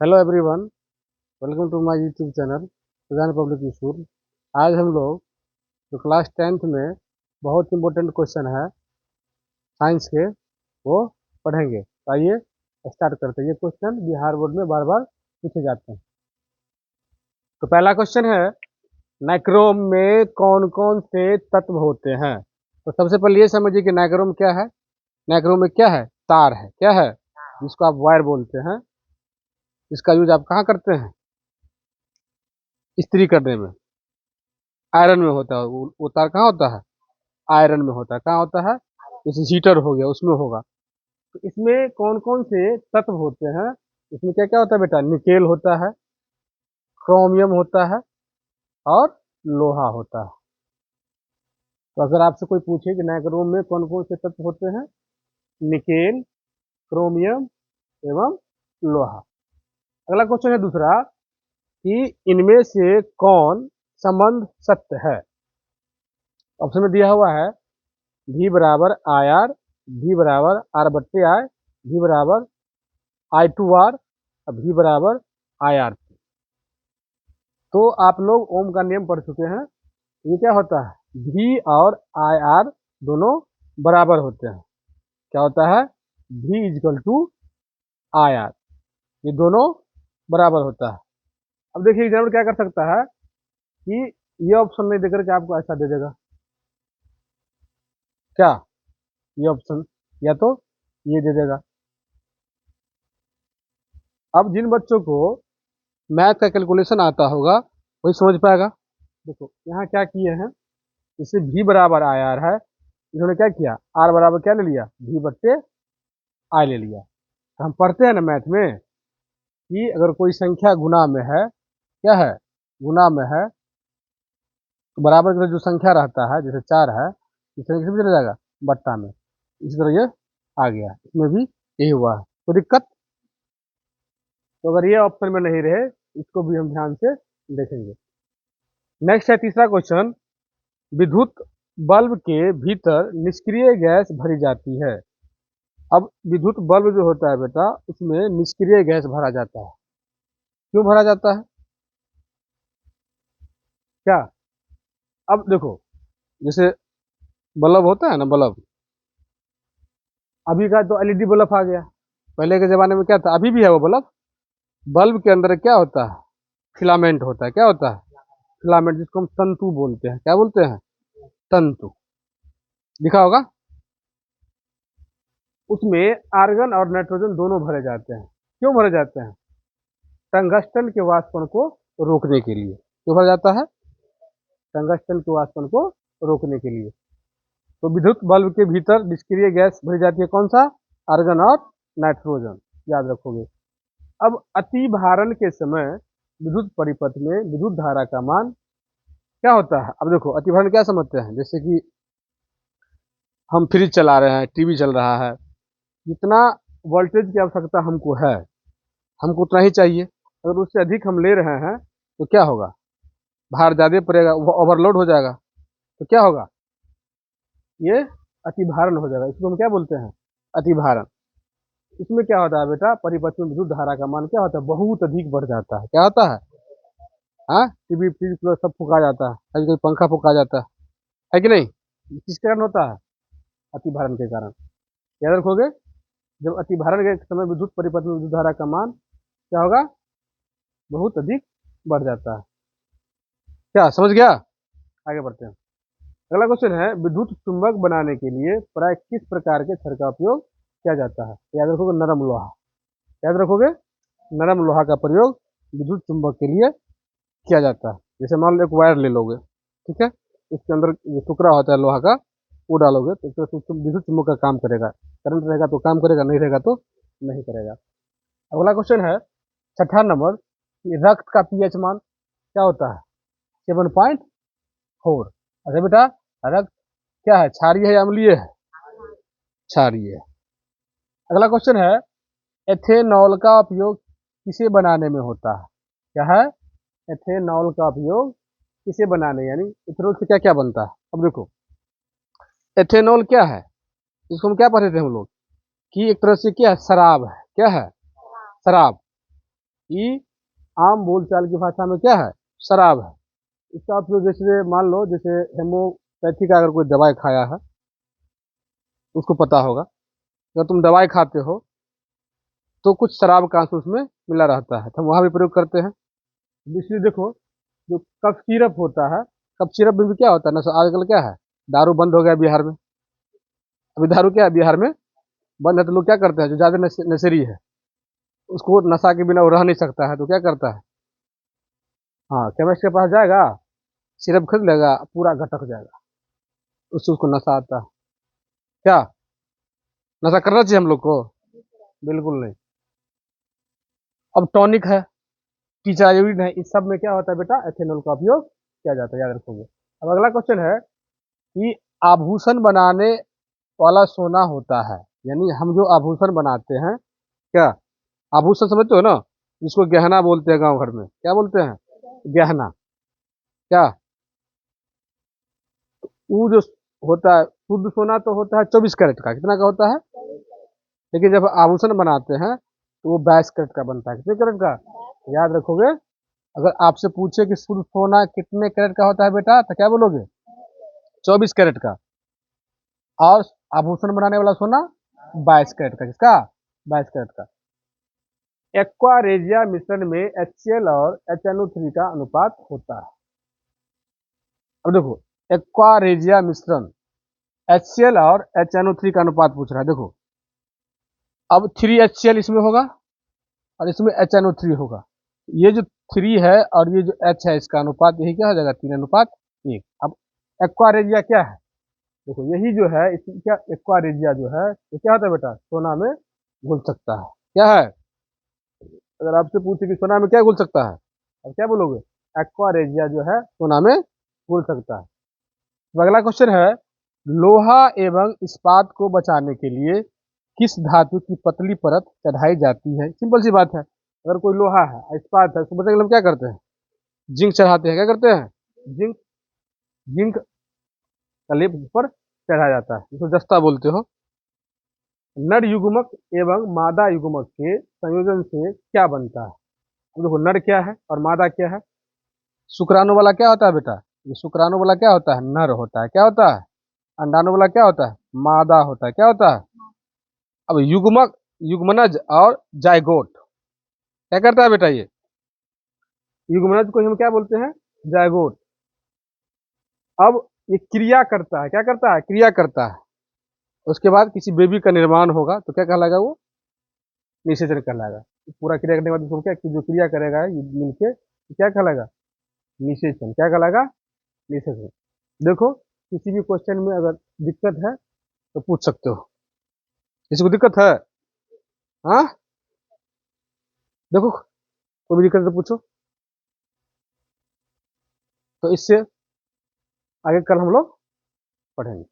Hello everyone. Welcome to my YouTube channel Sujan Public School. आज हम लोग जो क्लास 10th में बहुत इंपॉर्टेंट क्वेश्चन है साइंस के वो पढ़ेंगे। तो आइए स्टार्ट करते हैं। ये क्वेश्चन बिहार बोर्ड में बार बार पूछे जाते हैं। तो पहला क्वेश्चन है, नाइक्रोम में कौन कौन से तत्व होते हैं। तो सबसे पहले ये समझिए कि नाइक्रोम क्या है। नाइक्रोम में क्या है? तार है। क्या है? जिसको आप वायर बोलते हैं। इसका यूज आप कहाँ करते हैं? इस्त्री करने में। आयरन में होता है। वो तार कहाँ होता है? आयरन में होता है। कहाँ होता है? जैसे हीटर हो गया उसमें होगा। तो इसमें कौन कौन से तत्व होते हैं? इसमें क्या क्या होता है बेटा? निकेल होता है, क्रोमियम होता है और लोहा होता है। तो अगर आपसे कोई पूछे कि नाइक्रोम में कौन कौन से तत्व होते हैं, निकेल, क्रोमियम एवं लोहा। अगला क्वेश्चन है दूसरा कि इनमें से कौन संबंध सत्य है। ऑप्शन में दिया हुआ है भी बराबर आई आर, भी बराबर आर बट्टे आई, भी बराबर I2R, भी बराबर IR। तो आप लोग ओम का नियम पढ़ चुके हैं। ये क्या होता है? भी और IR दोनों बराबर होते हैं। क्या होता है? भी इजकल टू IR, ये दोनों बराबर होता है। अब देखिए एग्जाम्पल क्या कर सकता है कि ये ऑप्शन नहीं देकर के आपको ऐसा दे देगा। क्या? ये ऑप्शन या तो ये दे देगा। अब जिन बच्चों को मैथ का कैलकुलेशन आता होगा वही समझ पाएगा। देखो यहाँ क्या किए हैं, इसे भी बराबर आई आर है, इन्होंने क्या किया? आर बराबर क्या ले लिया? भी बट्टे आई ले लिया। तो हम पढ़ते हैं ना मैथ में कि अगर कोई संख्या गुना में है, क्या है? गुना में है, तो बराबर का जो संख्या रहता है, जैसे 4 है, इस तरह से भी चला जाएगा बट्टा में। इसी तरह ये आ गया, इसमें भी यही हुआ है। तो दिक्कत, तो अगर ये ऑप्शन में नहीं रहे, इसको भी हम ध्यान से देखेंगे। नेक्स्ट है तीसरा क्वेश्चन, विद्युत बल्ब के भीतर निष्क्रिय गैस भरी जाती है। अब विद्युत बल्ब जो होता है बेटा, उसमें निष्क्रिय गैस भरा जाता है। क्यों भरा जाता है? क्या? अब देखो, जैसे बल्ब होता है ना, बल्ब अभी का तो एलईडी बल्ब आ गया। पहले के जमाने में क्या था? अभी भी है वो बल्ब। बल्ब के अंदर क्या होता है? फिलामेंट होता है। क्या होता है? फिलामेंट, जिसको हम तंतु बोलते हैं। क्या बोलते हैं? तंतु। दिखा होगा। उसमें आर्गन और नाइट्रोजन दोनों भरे जाते हैं। क्यों भरे जाते हैं? टंगस्टन के वाष्पन को रोकने के लिए। क्यों भरा जाता है? टंगस्टन के वाष्पन को रोकने के लिए। तो विद्युत बल्ब के भीतर निष्क्रिय गैस भरी जाती है। कौन सा? आर्गन और नाइट्रोजन। याद रखोगे। अब अति भारण के समय विद्युत परिपथ में विद्युत धारा का मान क्या होता है? अब देखो, अति भारण क्या समझते हैं? जैसे कि हम फ्रिज चला रहे हैं, टीवी चल रहा है, जितना वोल्टेज की आवश्यकता हमको है, हमको उतना ही चाहिए। अगर उससे अधिक हम ले रहे हैं तो क्या होगा? भार ज्यादा पड़ेगा, वो ओवरलोड हो जाएगा। तो क्या होगा? ये अति भारण हो जाएगा। इसको हम क्या बोलते हैं? अति भारण। इसमें क्या होता है बेटा? परिपथ में विद्युत धारा का मान क्या होता है? बहुत अधिक बढ़ जाता है। क्या होता है? हाँ, टीवी फ्रिज कूलर सब फूका जाता है, कभी कभी पंखा फूका जाता है कि नहीं? किस कारण होता है? अति भारण के कारण। याद रखोगे, जब अति भारण के समय विद्युत परिपथ में विद्युत धारा का मान क्या होगा? बहुत अधिक बढ़ जाता है। क्या समझ गया? आगे बढ़ते हैं। अगला क्वेश्चन है, विद्युत चुंबक बनाने के लिए प्राय किस प्रकार के छड़ का उपयोग किया जाता है? याद रखोगे, नरम लोहा। याद रखोगे, नरम लोहा का प्रयोग विद्युत चुंबक के लिए किया जाता है। जैसे मान लो एक वायर ले लोगे, ठीक है, उसके अंदर जो टुकड़ा होता है लोहा का, वो डालोगे तो विद्युत चुंबक का काम करेगा। करंट रहेगा तो काम करेगा, नहीं रहेगा तो नहीं करेगा। अगला क्वेश्चन है छठा नंबर, कि रक्त का पीएच मान क्या होता है? 7.4। अच्छा बेटा, रक्त क्या है? क्षारीय है या अम्लीय है? क्षारीय है। अगला क्वेश्चन है, एथेनॉल का उपयोग किसे बनाने में होता है? क्या है? एथेनॉल का उपयोग किसे बनाने, यानी इथेनॉल से क्या क्या बनता है? अब देखो, एथेनॉल क्या है? इसको हम क्या पढ़े थे हम लोग कि एक तरह से क्या है? शराब है। क्या है? शराब। ई आम बोलचाल की भाषा में क्या है, शराब है। इसका उपयोग जैसे मान लो जैसे हेमोपैथी का अगर कोई दवाई खाया है, उसको पता होगा, अगर तुम दवाई खाते हो तो कुछ शराब का अंश उसमें मिला रहता है, तो हम वहाँ भी प्रयोग करते हैं। दूसरी देखो, जो कफ सिरप होता है, कफ सिरप में भी क्या होता है, नशा आजकल क्या है, दारू बंद हो गया बिहार में। अभी दारू क्या है बिहार में, बंद है, तो लोग क्या करते हैं, जो ज्यादा नशेरी है, उसको नशा के बिना वो रह नहीं सकता है, तो क्या करता है, हाँ केमिस्ट के पास जाएगा, सिरप खरीद लेगा, पूरा घटक जाएगा, उससे उसको नशा आता है। क्या नशा करना चाहिए हम लोग को, बिल्कुल नहीं। अब टॉनिक है, टीचायोडीन है, इस सब में क्या होता है बेटा, एथेनॉल का उपयोग किया जाता है, याद रखोगे। अब अगला क्वेश्चन है कि आभूषण बनाने वाला सोना होता है, यानी हम जो आभूषण बनाते हैं, क्या आभूषण समझते हो ना, जिसको गहना बोलते हैं गांव घर में, क्या बोलते हैं, गहना। क्या वो जो होता है शुद्ध सोना तो होता है 24 कैरेट का, कितना का होता है, लेकिन जब आभूषण बनाते हैं तो वो 22 कैरेट का बनता है, कितने कैरेट का, याद रखोगे। अगर आपसे पूछे कि शुद्ध सोना कितने कैरेट का होता है बेटा, तो क्या बोलोगे, 24 कैरेट का। और आभूषण बनाने वाला सोना 22 कैरेट का, किसका, 22 कैरेट का। एक्वा रेजिया मिश्रण में HCl और HNO3 का अनुपात होता है। अब देखो, एक्वा रेजिया मिश्रण HCl और HNO3 का अनुपात पूछ रहा है, देखो अब 3HCl इसमें होगा और इसमें HNO3 होगा, ये जो 3 है और ये जो H है, इसका अनुपात यही क्या हो जाएगा, 3:1। अब एक्वा रेजिया क्या है, देखो यही जो है, इसकी क्या एक्वा रेजिया जो है, ये क्या होता है बेटा, सोना में घुल सकता है, क्या है, अगर आपसे पूछे कि सोना में क्या घुल सकता है, अब क्या बोलोगे, एक्वा रेजिया जो है सोना में घुल सकता है। तो अगला क्वेश्चन है, लोहा एवं इस्पात को बचाने के लिए किस धातु की पतली परत चढ़ाई जाती है, सिंपल सी बात है, अगर कोई लोहा है इस्पात है, उसको बचाने के लिए हम क्या करते हैं, जिंक चढ़ाते हैं, क्या करते हैं, जिंक, जिंक का लेप ऊपर चढ़ाया जाता है, जिसको जस्ता बोलते हो। नर युग्मक एवं मादा युग्मक के संयोजन से क्या बनता है, अब देखो नर क्या है और मादा क्या है, शुक्राणु वाला क्या होता है बेटा, ये शुक्राणु वाला क्या होता है, नर होता है, क्या होता है, अंडाणु वाला क्या होता है, मादा होता है, क्या होता है। अब युग्मक, युग्मनज और जायगोट क्या करता है बेटा, ये युग्मनज को हम क्या बोलते हैं, जायगोट। अब ये क्रिया करता है, क्या करता है, क्रिया करता है, उसके बाद किसी बेबी का निर्माण होगा तो क्या कहलाएगा, वो निषेचन कहलाएगा। पूरा क्रिया करने के बाद उसको क्या कि जो क्रिया करेगा ये मिलके क्या कहलाएगा, निषेचन, क्या कहलाएगा, निषेचन। देखो किसी भी क्वेश्चन में अगर दिक्कत है तो पूछ सकते हो, किसी को दिक्कत है, हाँ देखो कोई भी दिक्कत है तो पूछो, तो इससे आगे कल हम लोग पढ़ेंगे।